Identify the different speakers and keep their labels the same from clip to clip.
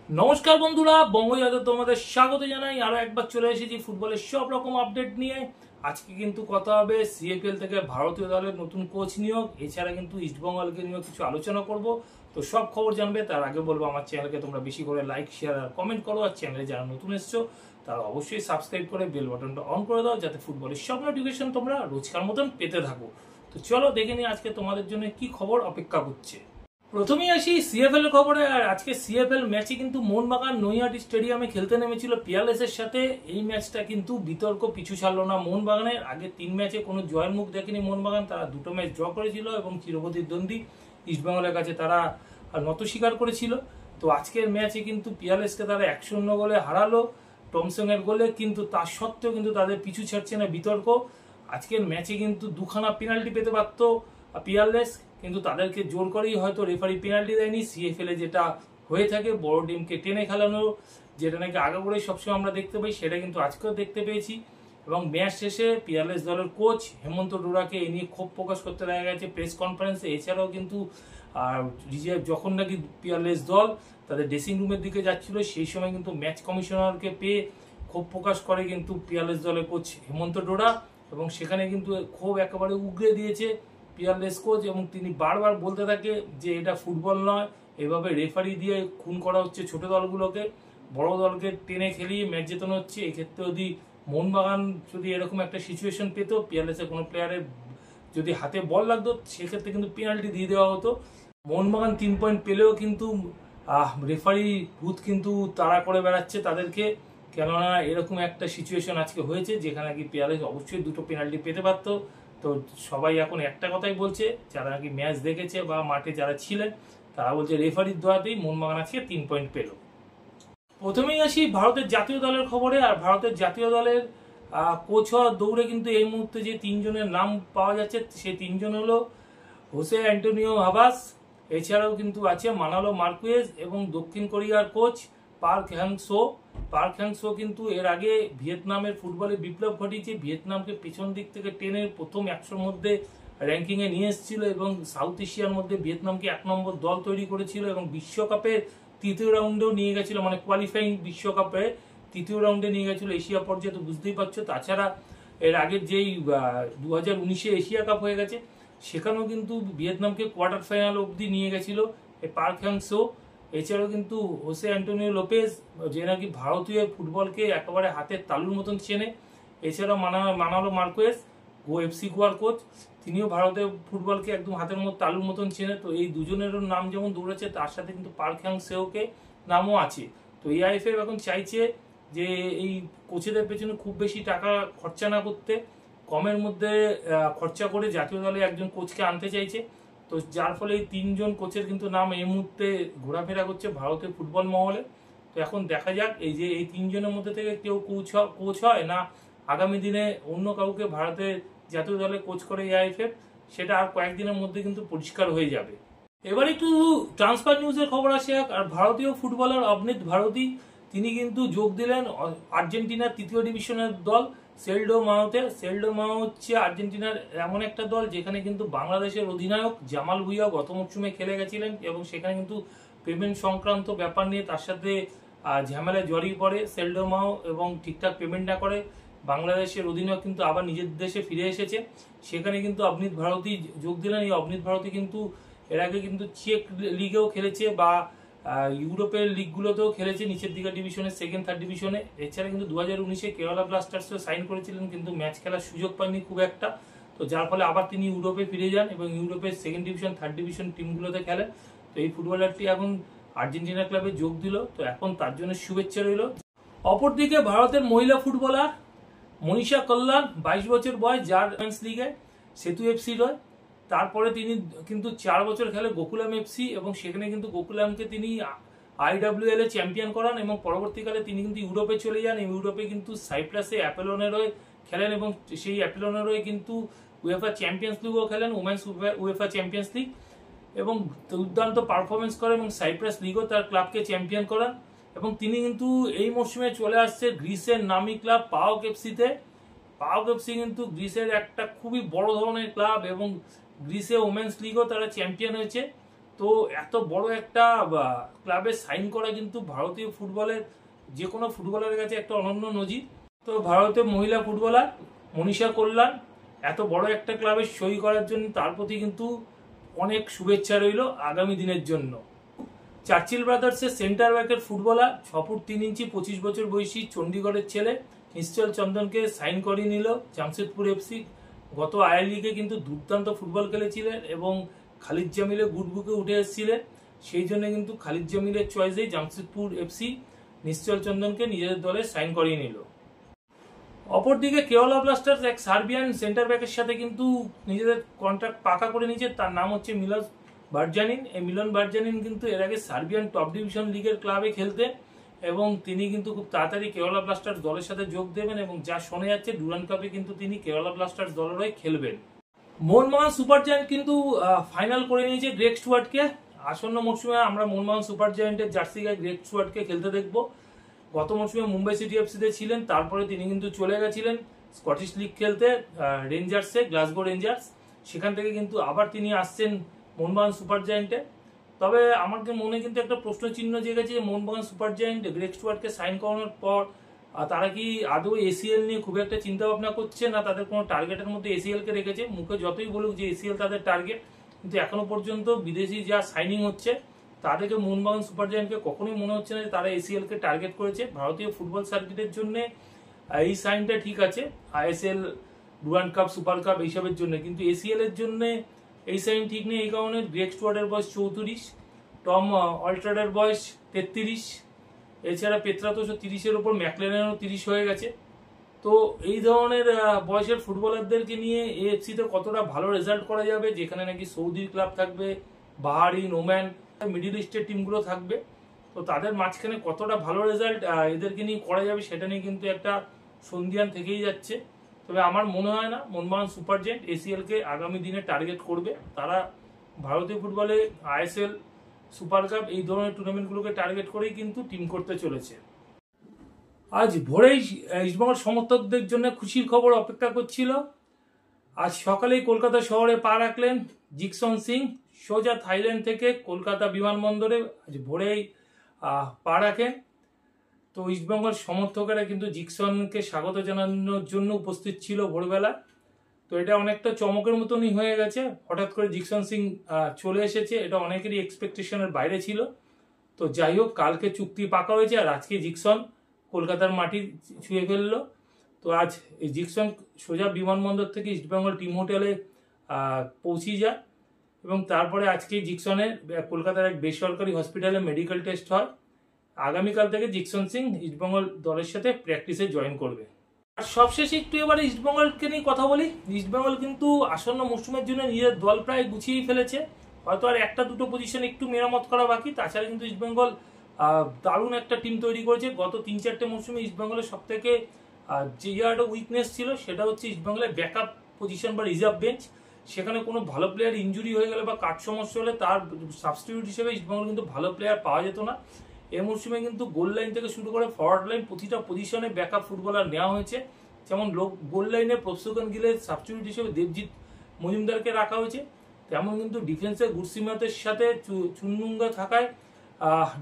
Speaker 1: নমস্কার বন্ধুরা, বঙ্গজাতে তোমাদের স্বাগত জানাই। আরো একবার চলে এসেছি ফুটবলের সব রকম আপডেট নিয়ে। আজকে কিন্তু কথা হবে সিএফএল থেকে ভারতীয় দলের নতুন কোচ নিয়োগ, এছাড়া কিন্তু ইস্টবেঙ্গলকে নিয়ে কিছু আলোচনা করব। তো সব খবর জানবে তার আগে বলবো আমার চ্যানেলকে তোমরা বেশি করে লাইক, শেয়ার আর কমেন্ট করো। আর চ্যানেলে যারা নতুন এসছো তারা অবশ্যই সাবস্ক্রাইব করে বেল বাটনটা অন করে দাও, যাতে ফুটবলের সব নোটিফিকেশন তোমরা রোজকার মতন পেতে থাকো। তো চলো দেখে নিই আজকে তোমাদের জন্য কি খবর অপেক্ষা করছে। প্রথমেই আসি সিএফএল এর খবরে। আর আজকে সিএফএল ম্যাচে কিন্তু মোহনবাগান নৈহাটি স্টেডিয়ামে খেলতে নেমেছিল পিয়ারলেস এর সাথে। এই ম্যাচটা কিন্তু বিতর্ক পিছু ছাড়লো না মোহনবাগানের। আগে 3 ম্যাচে কোনো জয়ের মুখ দেখেনি মোহনবাগান, তারা 2টো ম্যাচ ড্র করেছিল এবং চিরপ্রতিদ্বন্দ্বী ইস্টবেঙ্গলের কাছে তারা নত স্বীকার করেছিল। তো আজকের ম্যাচে কিন্তু পিয়ারলেসকে তারা 1-0 গোলে হারালো টমসং এর গোলে, কিন্তু তার সত্ত্বেও কিন্তু তাদের পিছু ছাড়ছে না বিতর্ক। আজকের ম্যাচে কিন্তু 2খানা পেনাল্টি পেতে পারতো পিয়ারলেস, কিন্তু তাদেরকে জোর করেই হয়তো রেফারি পেনাল্টি দেয়নি। সিএফএল এ যেটা হয়ে থাকে বড় টিমকে টেনে খেলানো, যেটা নাকি আগে করে সবসময় আমরা দেখতে পাই, সেটা কিন্তু আজকেও দেখতে পেয়েছি। এবং ম্যাচ শেষে পিয়ারলেস দলের কোচ হেমন্ত ডোরাকে এ নিয়ে ক্ষোভ প্রকাশ করতে দেখা গেছে প্রেস কনফারেন্সে। এছাড়াও কিন্তু রিজার্ভ যখন নাকি পিয়ারলেস দল তাদের ড্রেসিং রুমের দিকে যাচ্ছিল, সেই সময় কিন্তু ম্যাচ কমিশনারকে পেয়ে ক্ষোভ প্রকাশ করে কিন্তু পিয়ারলেস দলের কোচ হেমন্ত ডোরা, এবং সেখানে কিন্তু ক্ষোভ একেবারে উগরে দিয়েছে পিয়ারলেস কোচ। এবং তিনি বারবার বলতে থাকে যে এটা ফুটবল নয়, এভাবে রেফারি দিয়ে খুন করা হচ্ছে ছোট দলগুলোকে, বড় দলকে টেনে খেলিয়ে ম্যাচ জেতানো হচ্ছে। এক্ষেত্রে যদি মোহনবাগান যদি এরকম একটা সিচুয়েশন পেত, পিয়ারলেসের কোনো প্লেয়ারের যদি হাতে বল লাগতো, সেক্ষেত্রে কিন্তু পেনাল্টি দিয়ে দেওয়া হতো। মোহনবাগান 3 পয়েন্ট পেলেও কিন্তু রেফারি বুথ কিন্তু তাড়া করে বেড়াচ্ছে তাদেরকে, কেননা এরকম একটা সিচুয়েশন আজকে হয়েছে যেখানে কি পিয়ারলেস অবশ্যই 2টো পেনাল্টি পেতে পারতো। তো সবাই এখন একটা কথাই বলছে, যারা নাকি ম্যাচ দেখেছে বা মাঠে যারা ছিলেন তারা বলছে রেফারির দোয়াতেই মোহনবাগান আজকে 3 পয়েন্ট পেল। প্রথমেই আসি ভারতের জাতীয় দলের খবরে। আর ভারতের জাতীয় দলের কোচ হওয়ার দৌড়ে কিন্তু এই মুহূর্তে যে 3 জনের নাম পাওয়া যাচ্ছে, সেই 3 জন হলো হোসে অ্যান্টোনিও হাবাস, এছাড়াও কিন্তু আছে মানালো মার্কুয়েজ এবং দক্ষিণ কোরিয়ার coach park hang so. Park hang so কিন্তু এর আগে ভিয়েতনামের ফুটবলে বিপ্লব ঘটিয়েছে, ভিয়েতনামকে পেছন দিক থেকে টেনে প্রথম 100-র মধ্যে র্যাঙ্কিংয়ে নিয়ে এসেছিল এবং সাউথ এশিয়ার মধ্যে ভিয়েতনামকে 1 নম্বর দল তৈরি করেছিল এবং বিশ্বকাপের 3য় রাউন্ডেও নিয়ে গেছিল, মানে কোয়ালিফাইং বিশ্বকাপে 3য় রাউন্ডে নিয়ে গেছিল এশিয়া পর্যায়ে। তো বুঝতেই পারছো, তাছাড়া এর আগের যেই 2019-এ এশিয়া কাপ হয়ে গেছে, সেখানেও কিন্তু ভিয়েতনামকে কোয়ার্টার ফাইনাল অবধি নিয়ে গেছিল এই পার্ক হ্যাং সো। এছাড়াও কিন্তু হোসে অ্যান্টোনিও লোপেজ, যে নাকি ভারতীয় ফুটবলকে একেবারে হাতের তালুর মতন চেনে। এছাড়াও মানালো মার্কুয়েজ, এফসি গোয়ার কোচ, তিনিও ভারতের ফুটবলকে একদম হাতের মতো তালুর মতন চেনে। তো এই দুজনেরও নাম যেমন দৌড়েছে, তার সাথে কিন্তু পার্ক হ্যাং সেওকে নামও আছে। তো এআইএফএ এখন চাইছে যে এই কোচেদের পেছনে খুব বেশি টাকা খরচা না করতে, কমের মধ্যে খরচা করে জাতীয় দলে একজন কোচকে আনতে চাইছে। তো যার ফলে এই 3 জন কোচের কিন্তু নাম এই মুহূর্তে ঘোরাফেরা করছে ভারতের ফুটবল মহলে। তো এখন দেখা যাক এই যে এই 3 জনের মধ্যে থেকে কেউ কোচ হয় না আগামী দিনে অন্য কাউকে ভারতের জাতীয় দলে কোচ করে এআইএফএফ, সেটা আর কয়েকদিনের মধ্যে কিন্তু পরিষ্কার হয়ে যাবে। এবার একটু ট্রান্সফার নিউজের খবর আসে। আর ভারতীয় ফুটবলার অবনীত ভারতী, তিনি কিন্তু যোগ দিলেন আর্জেন্টিনার 3য় ডিভিশনের দল সেলডো মাওতে। সেলডো মাও হচ্ছে আর্জেন্টিনার এমন একটা দল যেখানে কিন্তু বাংলাদেশের অধিনায়ক জামাল ভুঁইয়া গত মরশুমে খেলে গেছিলেন, এবং সেখানে কিন্তু পেমেন্ট সংক্রান্ত ব্যাপার নিয়ে তার সাথে ঝামেলায় জড়িয়ে পড়ে সেলডো মাও, এবং ঠিকঠাক পেমেন্ট না করে বাংলাদেশের অধিনায়ক কিন্তু আবার নিজের দেশে ফিরে এসেছে। সেখানে কিন্তু অবনীত ভারতী যোগ দিলেন। এই অবনীত ভারতী কিন্তু এর আগে কিন্তু চেক লিগেও খেলেছে বা ইউরোপের লিগগুলোতেও খেলেছে, নিচের দিকের ডিভিশনে, 2nd 3rd ডিভিশনে। এছাড়া কিন্তু 2019-এ কেরালা ব্লাস্টার্সেও সাইন করেছিলেন, কিন্তু ম্যাচ খেলার সুযোগ পায়নি খুব একটা। তো যার ফলে আবার তিনি ইউরোপে ফিরে যান এবং ইউরোপের 2nd ডিভিশন 3rd ডিভিশন টিমগুলোতে খেলেন। তো এই ফুটবলারটি এখন আর্জেন্টিনা ক্লাবে যোগ দিল, তো এখন তার জন্য শুভেচ্ছা রইল। অপরদিকে ভারতের মহিলা ফুটবলার মনীষা কল্যাণ, 22 বছর বয়স, যার উইমেন্স লিগে সেতু এফসি রয়। তারপরে তিনি কিন্তু 4 বছর খেলে গোকুলাম এফসি, এবং সেখানে কিন্তু গোকুলামকে তিনি IWL এ চ্যাম্পিয়ন করান, এবং পরবর্তীকালে তিনি কিন্তু ইউরোপে চলে যান। ইউরোপে কিন্তু সাইপ্রাসে অ্যাপেলনের হয়ে খেলেন, এবং সেই অ্যাপেলনের হয়ে কিন্তু উয়েফা চ্যাম্পিয়ন্স লিগও খেলেন, উমেন্স উয়েফা চ্যাম্পিয়ন্স লিগ, এবং দুর্দান্ত পারফরমেন্স করেন এবং সাইপ্রাস লিগও তার ক্লাবকে চ্যাম্পিয়ন করান। এবং তিনি কিন্তু এই মরশুমে চলে আসছে গ্রিসের নামি ক্লাব পাওক এফসিতে। পাওক এফসি কিন্তু গ্রিসের একটা খুবই বড় ধরনের ক্লাব, এবং গ্রিসে ওমেন্স লিগও তারা চ্যাম্পিয়ন হয়েছে। তো এত বড় একটা ক্লাবে সাইন করা কিন্তু ভারতীয় ফুটবলের যে কোনো ফুটবলারের কাছে একটা অনন্য নজির। তো ভারতীয় মহিলা ফুটবলার মনীষা কল্যাণ এত বড় একটা ক্লাবে সই করার জন্য তার প্রতি কিন্তু অনেক শুভেচ্ছা রইল আগামী দিনের জন্য। চার্চিল ব্রাদার্সের সেন্টার ব্যাকের ফুটবলার 6 ফুট 3 ইঞ্চি 25 বছর বয়সী চণ্ডীগড়ের ছেলে নিশ্চল চন্দনকে সাইন করিয়ে নিল জামশেদপুর এফসি। গত আই লিগে কিন্তু দুর্দান্ত ফুটবল খেলেছিলেন এবং খালিদ জামিলের গুড বুকে উঠে এসেছিলেন, সেই জন্য কিন্তু খালিদ জামিলের চয়েসেই জামশেদপুর এফসি নিশ্চল চন্দনকে নিজেদের দলে সাইন করিয়ে নিল। অপরদিকে কেরালা ব্লাস্টার্স এক সার্বিয়ান সেন্টার ব্যাকের সাথে কিন্তু নিজেদের কন্ট্রাক্ট পাকা করে নিয়েছে, তার নাম হচ্ছে মিলন বার্জানিন। এই মিলন বার্জানিন কিন্তু এর আগে সার্বিয়ান টপ ডিভিশন লিগের ক্লাবে খেলতেন এবং তিনি কিন্তু খুব তাড়াতাড়ি কেরালা ব্লাস্টার্স দলের সাথে যোগ দেবেন এবং যা শোনা যাচ্ছে ডুরান্ড কাপে কিন্তু তিনি কেরালা ব্লাস্টার্স দলের হয়ে খেলবেন। মোহনবাগান সুপার জায়ান্ট কিন্তু ফাইনাল করে নিয়েছে গ্রেগ স্টুয়ার্টকে। আসন্ন মরশুমে আমরা মোহনবাগান সুপার জায়ান্টের জার্সি গায়ে গ্রেগ স্টুয়ার্টকে খেলতে দেখব। গত মরশুমে মুম্বাই সিটি এফসিতে ছিলেন, তারপরে তিনি কিন্তু চলে গেছিলেন স্কটিশ লিগ খেলতে রেঞ্জার্সে, গ্লাসগো রেঞ্জার্স। সেখান থেকে কিন্তু আবার তিনি আসছেন মোহনবাগান সুপার জায়ান্টে। তবে আমাকে মনে কিন্তু একটা প্রশ্ন চিহ্ন জেগেছে যে মোহনবাগান সুপার জায়ান্ট গ্রেগ স্টুয়ার্টকে সাইন করানোর পর তারা কি আদৌ এসিএল নিয়ে খুব একটা চিন্তা ভাবনা করছে, না তাদের কোনো টার্গেটের মধ্যে এসিএল কে রেখেছে। মুখে যতই বলুক যে এসিএল তাদের টার্গেট, কিন্তু এখনো পর্যন্ত বিদেশি যা সাইনিং হচ্ছে তাদেরকে মোহনবাগান সুপার জায়ান্টকে কখনোই মনে হচ্ছে না যে তারা এসিএল কে টার্গেট করেছে। ভারতীয় ফুটবল সার্কিটের জন্য এই সাইনটা ঠিক আছে, ISL, Durand cup, super cup এইসবের জন্য, কিন্তু এসিএল এর জন্য এই সাইন ঠিক নেই। এই কারণে গ্রেগ স্টুয়ার্টের বয়স 34, টম অল্টারের বয়স 33, এছাড়া পেত্রাতোসও 30-এর উপর, ম্যাকলেনেরও 30 হয়ে গেছে। তো এই ধরনের বয়সের ফুটবলারদেরকে নিয়ে এএফসিতে কতটা ভালো রেজাল্ট করা যাবে, যেখানে নাকি সৌদির ক্লাব থাকবে, বাহারিন, ওমান, মিডিল ইস্টের টিমগুলো থাকবে, তো তাদের মাঝখানে কতটা ভালো রেজাল্ট এদেরকে নিয়ে করা যাবে সেটা নিয়ে কিন্তু একটা সন্ধিয়ান থেকেই যাচ্ছে। তবে আমার মনে হয় না মোহনবাগান সুপার জায়ান্ট এসিএল কে আগামী দিনে টার্গেট করবে। তারা ভারতীয় ফুটবলে আইএসএল, সুপার কাপ এই ধরনের টুর্নামেন্টগুলোকে টার্গেট করেই কিন্তু টিম করতে চলেছে। আজ ভোরেই ইস্টবেঙ্গল সমর্থকদের জন্য খুশির খবর অপেক্ষা করছিল। আজ সকালেই কলকাতা শহরে পা রাখলেন জিকসন সিং। সোজা থাইল্যান্ড থেকে কলকাতা বিমানবন্দরে আজ ভোরেই পা রাখেন। তো ইস্টবেঙ্গল সমর্থকেরা কিন্তু জিকসনকে স্বাগত জানানোর জন্য উপস্থিত ছিল ভোরবেলা। তো এটা অনেকটা চমকের মতনই হয়ে গেছে, হঠাৎ করে জিকসন সিং চলে এসেছে, এটা অনেকেরই এক্সপেকটেশনের বাইরে ছিল। তো যাই হোক, কালকে চুক্তি পাকা হয়েছে আর আজকে জিকসন কলকাতার মাটি ছুঁয়ে ফেললো। তো আজ এই জিকসন সোজা বিমানবন্দর থেকে ইস্টবেঙ্গল টিম হোটেলে পৌঁছে যায় এবং তারপরে আজকে জিকসনের কলকাতার এক বেসরকারি হসপিটালে মেডিকেল টেস্ট হয়। আগামীকাল থেকে জিকসন সিং ইস্টবেঙ্গল দলের সাথে প্র্যাকটিসে জয়েন করবে। আর সবশেষে একটু এবারে ইস্টবেঙ্গলকে নিয়ে কথা বলি। ইস্টবেঙ্গল কিন্তু আসন্ন মৌসুমের জন্য নিজের দল প্রায় গুছিয়েই ফেলেছে, হয়তো আর একটা দুটো পজিশন একটু মেরামত করা বাকি। তাছাড়া কিন্তু ইস্টবেঙ্গল দারুণ একটা টিম তৈরি করেছে। গত 3-4টে মৌসুমে ইস্টবেঙ্গলের সব থেকে যে জায়গাটা উইকনেস ছিল সেটা হচ্ছে ইস্টবেঙ্গলের ব্যাকআপ পজিশন বা রিজার্ভ বেঞ্চ। সেখানে কোনো ভালো প্লেয়ার ইঞ্জুরি হয়ে গেলে বা কাট সমস্যা হলে তার সাবস্টিটিউট হিসেবে ইস্টবেঙ্গল কিন্তু ভালো প্লেয়ার পাওয়া যেত না। এই মৌসুমে কিন্তু গোল লাইন থেকে শুরু করে ফরওয়ার্ড লাইন প্রতিটা পজিশনে ব্যাকআপ ফুটবলার নেওয়া হয়েছে। যেমন গোল লাইনে প্রফসুকান গিলের সাবস্টিটিউট হিসেবে দেবজিৎ মজুমদারকে রাখা হয়েছে, তেমন কিন্তু ডিফেন্সে গুরসিমাতের সাথে চুনমুঙ্গা থাকায়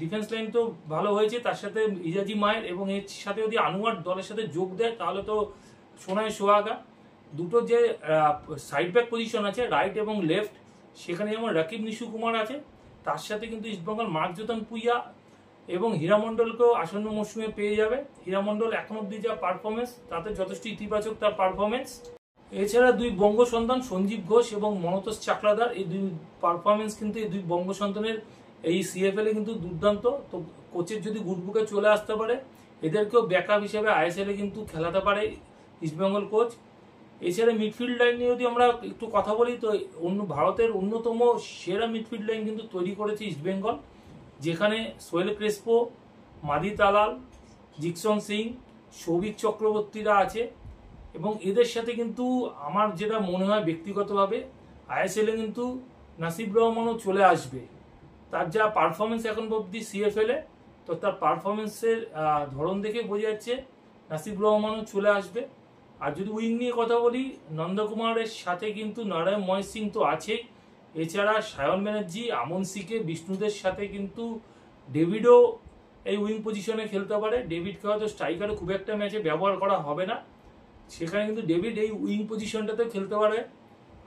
Speaker 1: ডিফেন্স লাইন তো ভালো হয়েছে। তার সাথে ইজাজি মায়ের এবং এর সাথে যদি আনোয়ার দলের সাথে যোগ দেয় তাহলে তো সোনায় সোহাগা। দুটো যে সাইড ব্যাক পজিশন আছে রাইট এবং লেফট, সেখানে যেমন রাকিব নিশু কুমার আছে, তার সাথে কিন্তু ইস্টবেঙ্গল মার্কজোতন পুইয়া এবং হীরামণ্ডলকেও আসন্ন মৌসুমে পেয়ে যাবে। হীরামণ্ডল এখন অব্দি যা পারফরমেন্স তাতে যথেষ্ট ইতিবাচক তার পারফরমেন্স। এছাড়া দুই বঙ্গ সন্তান সঞ্জীব ঘোষ এবং মনতোষ চাকলাদার, এই দুই পারফরমেন্স কিন্তু এই দুই বঙ্গ সন্তানের এই সিএফএল এ কিন্তু দুর্দান্ত। তো কোচের যদি গুডবুকে চলে আসতে পারে, এদেরকেও ব্যাকআপ হিসেবে আইএসএল এ কিন্তু খেলাতে পারে ইস্টবেঙ্গল কোচ। এছাড়া মিডফিল্ড লাইন নিয়ে যদি আমরা একটু কথা বলি, তো ভারতের অন্যতম সেরা মিডফিল্ড লাইন কিন্তু তৈরি করেছে ইস্টবেঙ্গল, যেখানে সোহেল ক্রেসপো, মাদি তালাল, জিকসন সিং, সৌভিক চক্রবর্তীরা আছে এবং এদের সাথে কিন্তু আমার যেটা মনে হয় ব্যক্তিগতভাবে আইএসএল এ কিন্তু নাসিব রহমানও চলে আসবে। তার যা পারফরমেন্স এখন অব্দি সিএফএল এ, তো তার পারফরমেন্সের ধরন দেখে বোঝা যাচ্ছে নাসিব রহমানও চলে আসবে। আর যদি উইং নিয়ে কথা বলি, নন্দকুমারের সাথে কিন্তু নারায়ণ ময় সিং তো আছেই এছাড়া সায়ন ব্যানার্জি, আমন সিকে, বিষ্ণুদের সাথে কিন্তু ডেভিডও এই উইং পজিশনে খেলতে পারে। ডেভিডকে হয়তো স্ট্রাইকারে খুব একটা ম্যাচে ব্যবহার করা হবে না, সেখানে কিন্তু ডেভিড এই উইং পজিশনটাতেও খেলতে পারে।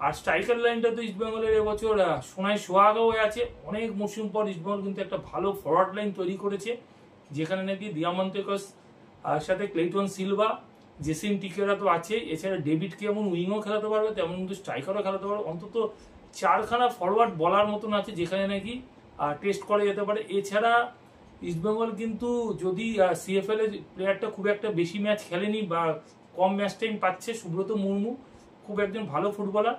Speaker 1: আর স্ট্রাইকার লাইনটা তো ইস্টবেঙ্গলের এবছর সোনায় সোহাগা হয়ে আছে। অনেক মৌসুম পর ইস্টবেঙ্গল কিন্তু একটা ভালো ফরওয়ার্ড লাইন তৈরি করেছে, যেখানে নাকি দিয়ামন্তেকস আর সাথে ক্লেইটন সিলভা, জেসিন টিকেরা তো আছে। এছাড়া ডেভিডকে এমন উইংও খেলাতে পারবে, তেমন কিন্তু স্ট্রাইকারও খেলাতে পারবে। অন্তত 4খানা ফরওয়ার্ড বলার মতন আছে, যেখানে নাকি টেস্ট করা যেতে পারে। এছাড়া ইস্টবেঙ্গল কিন্তু যদি সিএফএল এর প্লেয়ারটা খুব একটা বেশি ম্যাচ খেলেনি বা কম ম্যাচ টাইম পাচ্ছে, সুব্রত মুর্মু খুব একজন ভালো ফুটবলার,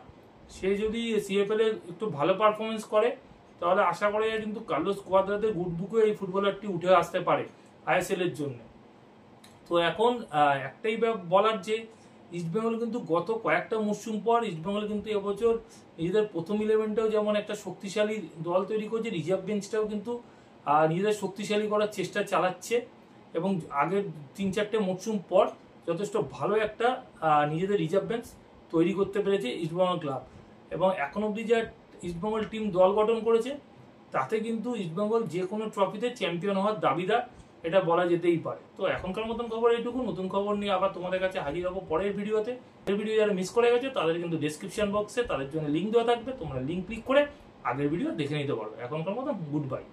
Speaker 1: সে যদি সিএফএল এর একটু ভালো পারফরমেন্স করে তাহলে আশা করা যায় কিন্তু কার্লোস কোয়াদ্রাদের গুড বুকে এই ফুটবলারটি উঠে আসতে পারে আইএসএল এর জন্য। তো এখন একটাই বলার যে ইস্টবেঙ্গল কিন্তু গত কয়েকটা মরশুম পর ইস্টবেঙ্গল কিন্তু এবছর নিজেদের প্রথম 11টাও যেমন একটা শক্তিশালী দল তৈরি করছে, রিজার্ভ বেঞ্চটাও কিন্তু নিজেদের শক্তিশালী করার চেষ্টা চালাচ্ছে এবং আগের 3-4টে মরশুম পর যথেষ্ট ভালো একটা নিজেদের রিজার্ভ বেঞ্চ তৈরি করতে পেরেছে ইস্টবেঙ্গল ক্লাব। এবং এখন অব্দি যা ইস্টবেঙ্গল টিম দল গঠন করেছে তাতে কিন্তু ইস্টবেঙ্গল যে কোনো ট্রফিতে চ্যাম্পিয়ন হওয়ার দাবিদার, এটা বলা যেতেই পারে। তো এখনকার মতন খবর এইটুকু। নতুন খবর নিয়ে আবার তোমাদের কাছে হাজির হবো পরের ভিডিওতে। এই ভিডিও যারা মিস করে গেছে তাদের কিন্তু ডেসক্রিপশন বক্সে তাদের জন্য লিঙ্ক দেওয়া থাকবে, তোমরা লিঙ্ক ক্লিক করে আগের ভিডিও দেখে নিতে পারবে। এখনকার মতন গুড বাই।